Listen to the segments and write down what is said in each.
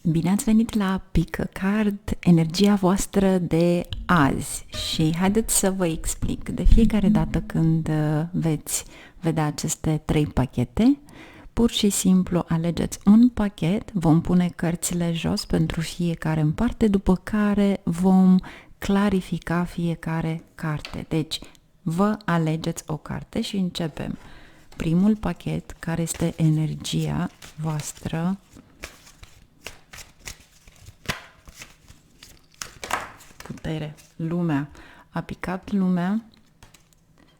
Bine ați venit la Pick a Card, energia voastră de azi și haideți să vă explic. De fiecare dată când veți vedea aceste 3 pachete, pur și simplu alegeți un pachet, vom pune cărțile jos pentru fiecare în parte, după care vom clarifica fiecare carte. Deci, vă alegeți o carte și începem. Primul pachet, care este energia voastră putere, lumea. A picat lumea,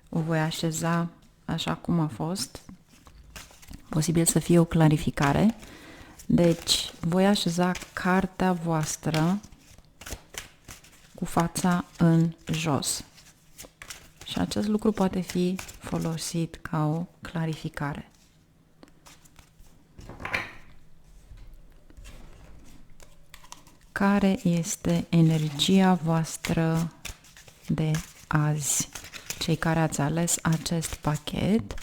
o voi așeza așa cum a fost, posibil să fie o clarificare. Deci, voi așeza cartea voastră cu fața în jos. Și acest lucru poate fi folosit ca o clarificare. Care este energia voastră de azi? Cei care ați ales acest pachet,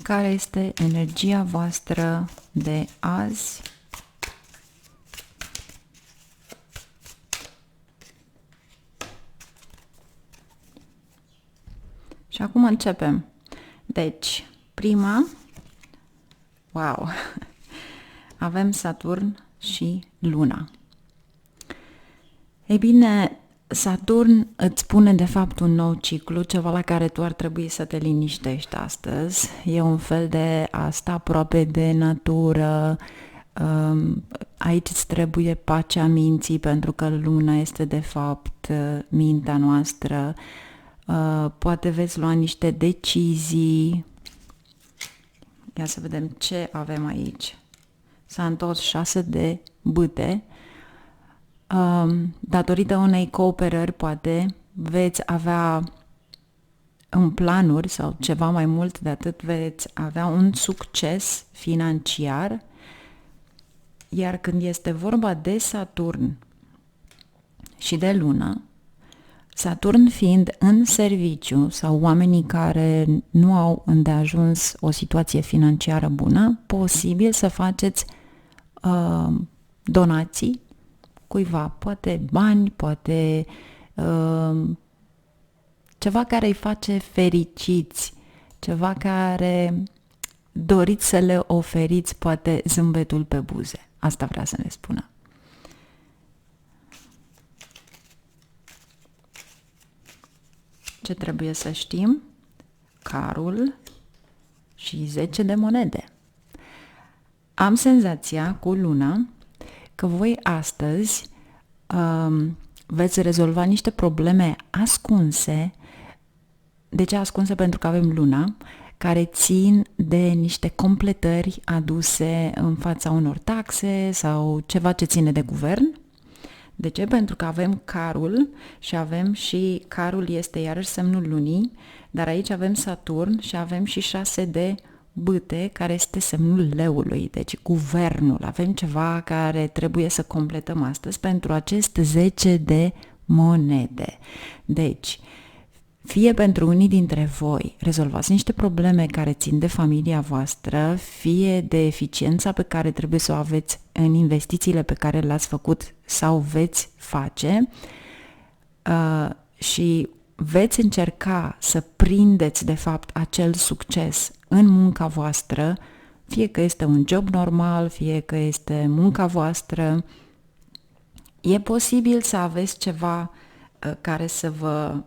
care este energia voastră de azi? Și acum începem. Deci, prima, wow, avem Saturn și Luna. Ei bine, Saturn îți spune de fapt un nou ciclu, ceva la care tu ar trebui să te liniștești astăzi. E un fel de a sta aproape de natură. Aici îți trebuie pacea minții, pentru că Luna este de fapt mintea noastră. Poate veți lua niște decizii. Ia să vedem ce avem aici. S-a întors 6 de bâte. Datorită unei cooperări, poate veți avea în planuri sau ceva mai mult de atât, veți avea un succes financiar. Iar când este vorba de Saturn și de Lună, Saturn fiind în serviciu sau oamenii care nu au îndeajuns o situație financiară bună, posibil să faceți donații cuiva, poate bani, poate ceva care îi face fericiți, ceva care doriți să le oferiți, poate zâmbetul pe buze. Asta vrea să ne spună. Ce trebuie să știm? Carul și 10 de monede. Am senzația cu Luna că voi astăzi veți rezolva niște probleme ascunse. De ce ascunse? Pentru că avem Luna, care țin de niște completări aduse în fața unor taxe sau ceva ce ține de guvern. De ce? Pentru că avem carul și avem și carul este iarăși semnul lunii, dar aici avem Saturn și avem și 6 de bâte, care este semnul leului, deci guvernul. Avem ceva care trebuie să completăm astăzi pentru acest 10 de monede. Deci, fie pentru unii dintre voi rezolvați niște probleme care țin de familia voastră, fie de eficiența pe care trebuie să o aveți în investițiile pe care le-ați făcut sau veți face și veți încerca să prindeți de fapt acel succes în munca voastră, fie că este un job normal, fie că este munca voastră. E posibil să aveți ceva care să vă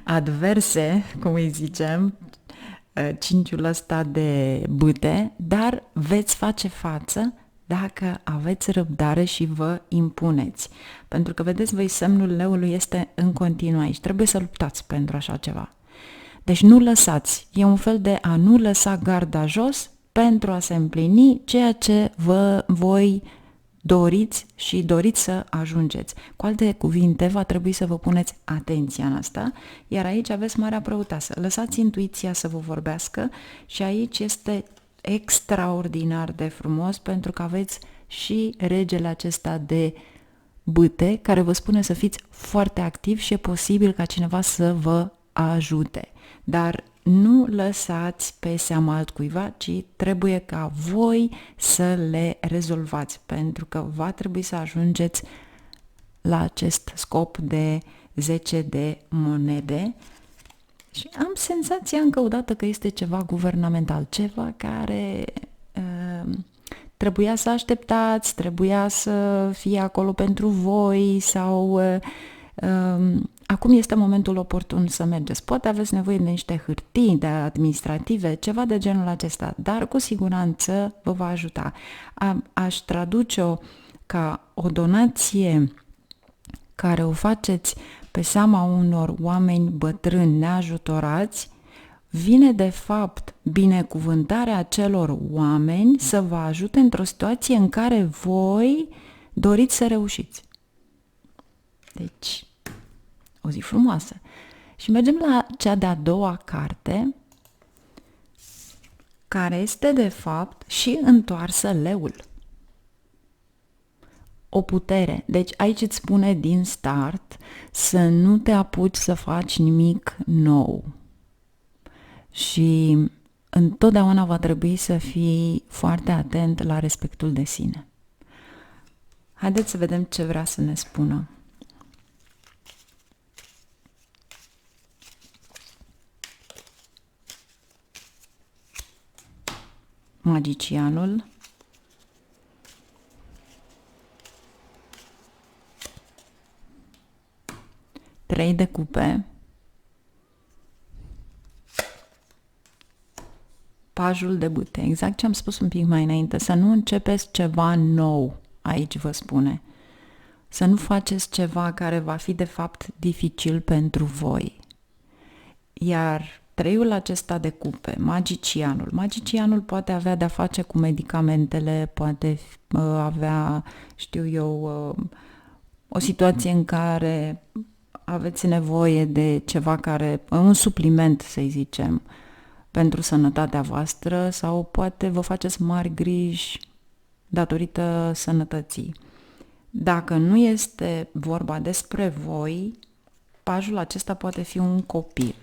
adverse, cum îi zicem, cinciul ăsta de bâte, dar veți face față dacă aveți răbdare și vă impuneți. Pentru că, vedeți, voi semnul leului este în continuu aici. Trebuie să luptați pentru așa ceva. Deci nu lăsați. E un fel de a nu lăsa garda jos pentru a se împlini ceea ce voi doriți și doriți să ajungeți. Cu alte cuvinte, va trebui să vă puneți atenția în asta, iar aici aveți Marea Preoteasă. Lăsați intuiția să vă vorbească și aici este extraordinar de frumos pentru că aveți și regele acesta de bâte care vă spune să fiți foarte activi și e posibil ca cineva să vă ajute. Dar nu lăsați pe seama altcuiva, ci trebuie ca voi să le rezolvați, pentru că va trebui să ajungeți la acest scop de 10 de monede. Și am senzația încă o dată că este ceva guvernamental, ceva care trebuia să așteptați, trebuia să fie acolo pentru voi sau acum este momentul oportun să mergeți. Poate aveți nevoie de niște hârtii de administrative, ceva de genul acesta, dar cu siguranță vă va ajuta. Aș traduce-o ca o donație care o faceți pe seama unor oameni bătrâni neajutorați, vine de fapt binecuvântarea acelor oameni să vă ajute într-o situație în care voi doriți să reușiți. Deci, o zi frumoasă. Și mergem la cea de-a doua carte, care este de fapt și întoarsă leul. O putere. Deci aici îți spune din start să nu te apuci să faci nimic nou. Și întotdeauna va trebui să fii foarte atent la respectul de sine. Haideți să vedem ce vrea să ne spună. Magicianul. Trei de cupe. Pajul de bâte. Exact ce am spus un pic mai înainte. Să nu începeți ceva nou, aici vă spune. Să nu faceți ceva care va fi de fapt dificil pentru voi. Iar treiul acesta de cupe, magicianul. Magicianul poate avea de-a face cu medicamentele, poate avea, știu eu, o situație în care aveți nevoie de ceva care, un supliment, să zicem, pentru sănătatea voastră sau poate vă faceți mari griji datorită sănătății. Dacă nu este vorba despre voi, pajul acesta poate fi un copil.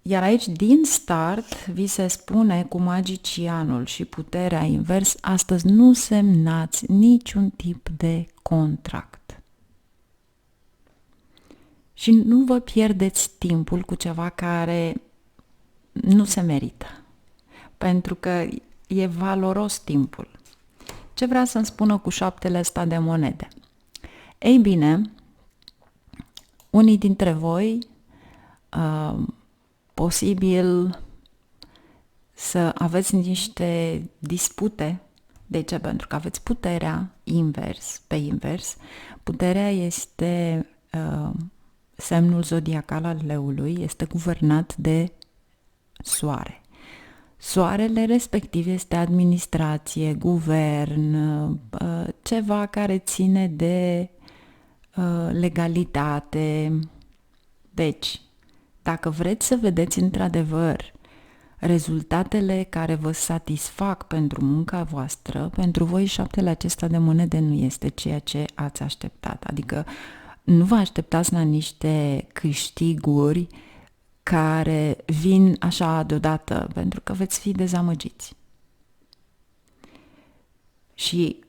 Iar aici, din start, vi se spune cu magicianul și puterea invers, astăzi nu semnați niciun tip de contract. Și nu vă pierdeți timpul cu ceva care nu se merită, pentru că e valoros timpul. Ce vrea să-mi spună cu 7 ăsta de monede? Ei bine, unii dintre voi posibil să aveți niște dispute. De ce? Pentru că aveți puterea pe invers. Puterea este semnul zodiacal al leului, este guvernat de soare. Soarele respectiv este administrație, guvern, ceva care ține de legalitate. Deci, dacă vreți să vedeți într-adevăr rezultatele care vă satisfac pentru munca voastră, pentru voi 7 acesta de monede nu este ceea ce ați așteptat. Adică nu vă așteptați la niște câștiguri care vin așa deodată, pentru că veți fi dezamăgiți. Și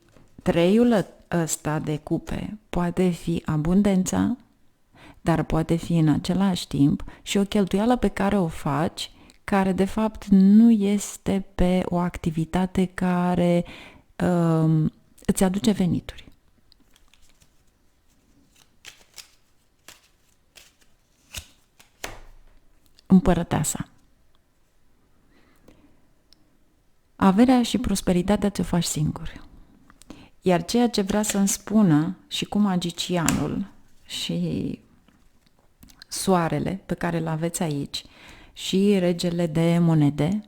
treiul ăsta de cupe poate fi abundența, dar poate fi în același timp și o cheltuială pe care o faci, care de fapt nu este pe o activitate care îți aduce venituri. Împărăteasa. Averea și prosperitatea ți-o faci singur. Iar ceea ce vrea să-mi spună și cu magicianul și soarele pe care îl aveți aici și regele de monede,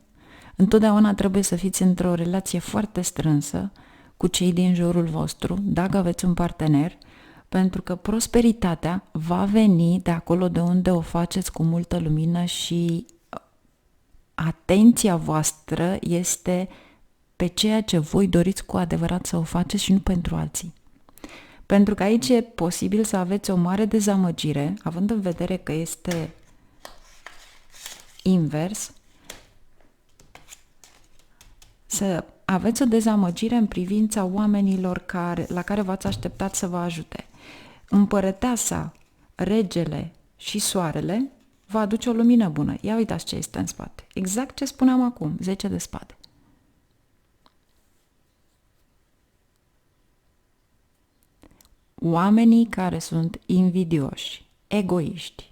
întotdeauna trebuie să fiți într-o relație foarte strânsă cu cei din jurul vostru, dacă aveți un partener, pentru că prosperitatea va veni de acolo de unde o faceți cu multă lumină și atenția voastră este pe ceea ce voi doriți cu adevărat să o faceți și nu pentru alții. Pentru că aici e posibil să aveți o mare dezamăgire, având în vedere că este invers, să aveți o dezamăgire în privința oamenilor la care v-ați așteptat să vă ajute. Împărăteasa, regele și soarele va aduce o lumină bună. Ia uitați ce este în spate. Exact ce spuneam acum, 10 de spade. Oamenii care sunt invidioși, egoiști,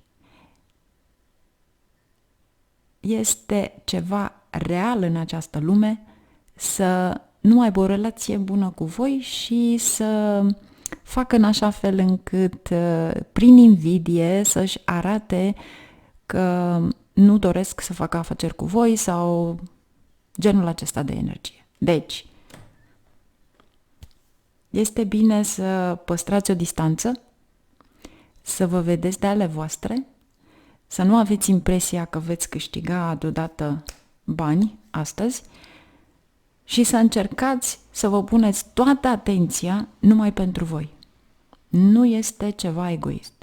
este ceva real în această lume să nu aibă o relație bună cu voi și să facă în așa fel încât prin invidie să-și arate că nu doresc să facă afaceri cu voi sau genul acesta de energie. Deci, este bine să păstrați o distanță, să vă vedeți de ale voastre, să nu aveți impresia că veți câștiga deodată bani astăzi și să încercați să vă puneți toată atenția numai pentru voi. Nu este ceva egoist.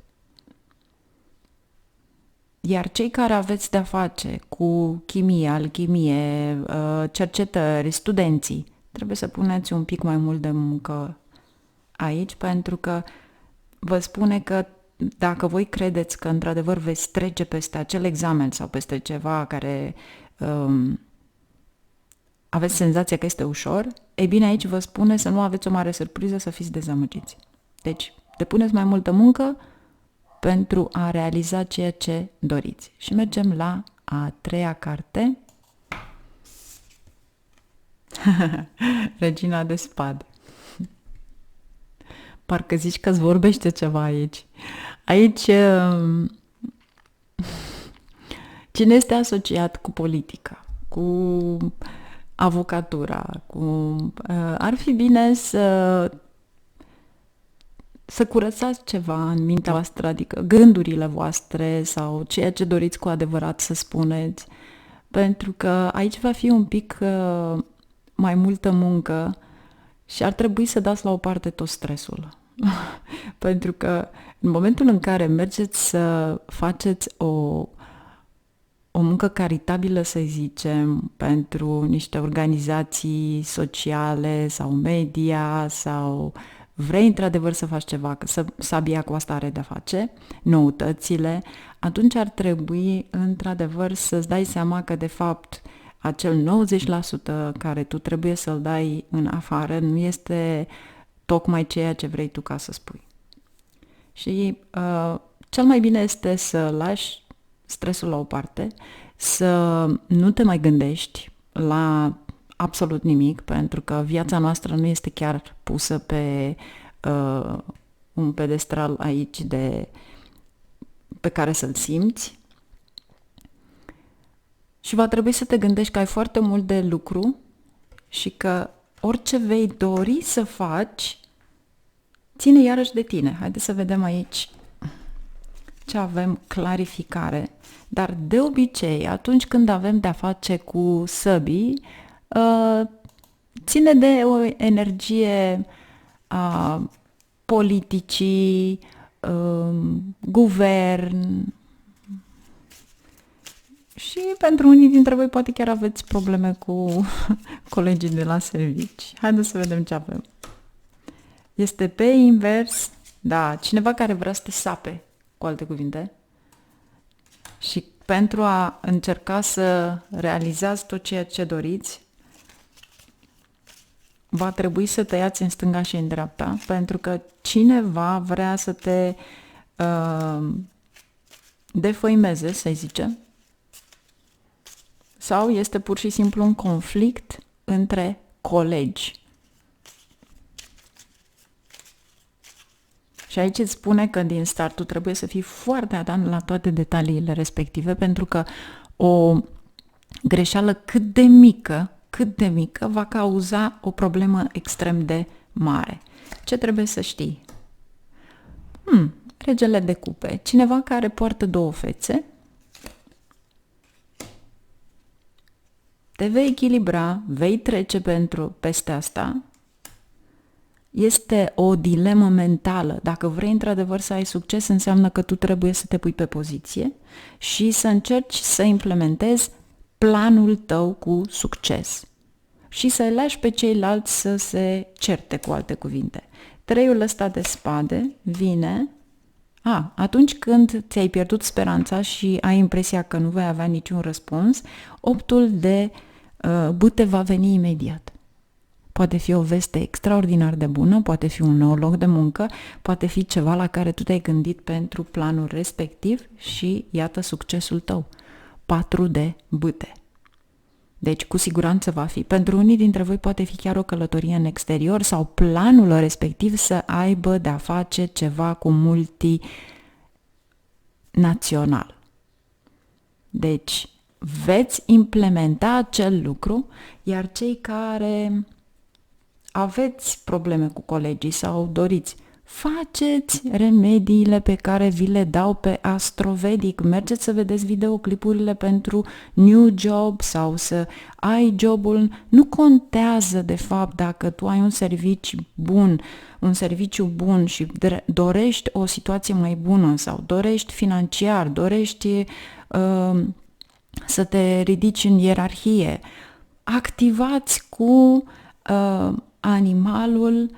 Iar cei care aveți de-a face cu chimie, alchimie, cercetări, studenții, trebuie să puneți un pic mai mult de muncă aici, pentru că vă spune că dacă voi credeți că într-adevăr veți trece peste acel examen sau peste ceva care aveți senzația că este ușor, ei bine, aici vă spune să nu aveți o mare surpriză, să fiți dezamăgiți. Deci, depuneți mai multă muncă pentru a realiza ceea ce doriți. Și mergem la a treia carte. Regina de spade. Parcă zici că îți vorbește ceva aici. Aici, cine este asociat cu politica, cu avocatura, ar fi bine să curățați ceva în mintea voastră, adică gândurile voastre sau ceea ce doriți cu adevărat să spuneți, pentru că aici va fi un pic mai multă muncă și ar trebui să dați la o parte tot stresul. Pentru că în momentul în care mergeți să faceți o muncă caritabilă, să zicem, pentru niște organizații sociale sau media sau vrei într-adevăr să faci ceva, să sabia cu asta are de-a face, noutățile, atunci ar trebui într-adevăr să-ți dai seama că de fapt acel 90% care tu trebuie să-l dai în afară nu este tocmai ceea ce vrei tu ca să spui. Și cel mai bine este să lași stresul la o parte, să nu te mai gândești la absolut nimic, pentru că viața noastră nu este chiar pusă pe un pedestral aici pe care să-l simți. Și va trebui să te gândești că ai foarte mult de lucru și că orice vei dori să faci ține iarăși de tine. Haideți să vedem aici ce avem clarificare. Dar de obicei, atunci când avem de-a face cu săbii, ține de o energie a politicii, guvern, și pentru unii dintre voi poate chiar aveți probleme cu colegii de la servici. Haideți să vedem ce avem. Este pe invers, da, cineva care vrea să te sape, cu alte cuvinte. Și pentru a încerca să realizați tot ceea ce doriți, va trebui să tăiați în stânga și în dreapta, pentru că cineva vrea să te defăimeze, să zicem, sau este pur și simplu un conflict între colegi. Și aici îți spune că din start tu trebuie să fii foarte atent la toate detaliile respective, pentru că o greșeală cât de mică va cauza o problemă extrem de mare. Ce trebuie să știi? Regele de cupe. Cineva care poartă două fețe. te vei echilibra, vei trece peste asta. Este o dilemă mentală. Dacă vrei într-adevăr să ai succes, înseamnă că tu trebuie să te pui pe poziție și să încerci să implementezi planul tău cu succes și să lași pe ceilalți să se certe, cu alte cuvinte. 3-ul ăsta de spade vine atunci când ți-ai pierdut speranța și ai impresia că nu vei avea niciun răspuns. 8-ul de bâte va veni imediat. Poate fi o veste extraordinar de bună, poate fi un nou loc de muncă, poate fi ceva la care tu te-ai gândit pentru planul respectiv și iată succesul tău. 4 de bâte. Deci cu siguranță va fi. Pentru unii dintre voi poate fi chiar o călătorie în exterior sau planul respectiv să aibă de-a face ceva cu multinațional. Deci veți implementa acel lucru, iar cei care aveți probleme cu colegii sau doriți, faceți remediile pe care vi le dau pe Astrovedic. Mergeți să vedeți videoclipurile pentru New Job sau să ai jobul. Nu contează de fapt dacă tu ai un serviciu bun și dorești o situație mai bună sau dorești financiar, dorești să te ridici în ierarhie. Activați cu animalul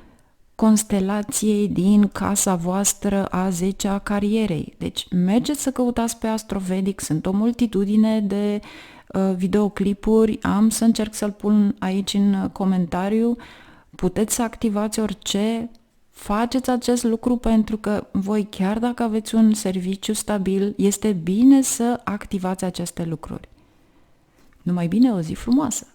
constelației din casa voastră a 10-a carierei. Deci mergeți să căutați pe Astrovedic, sunt o multitudine de videoclipuri, am să încerc să-l pun aici în comentariu, puteți să activați orice, faceți acest lucru pentru că voi, chiar dacă aveți un serviciu stabil, este bine să activați aceste lucruri. Numai bine, o zi frumoasă!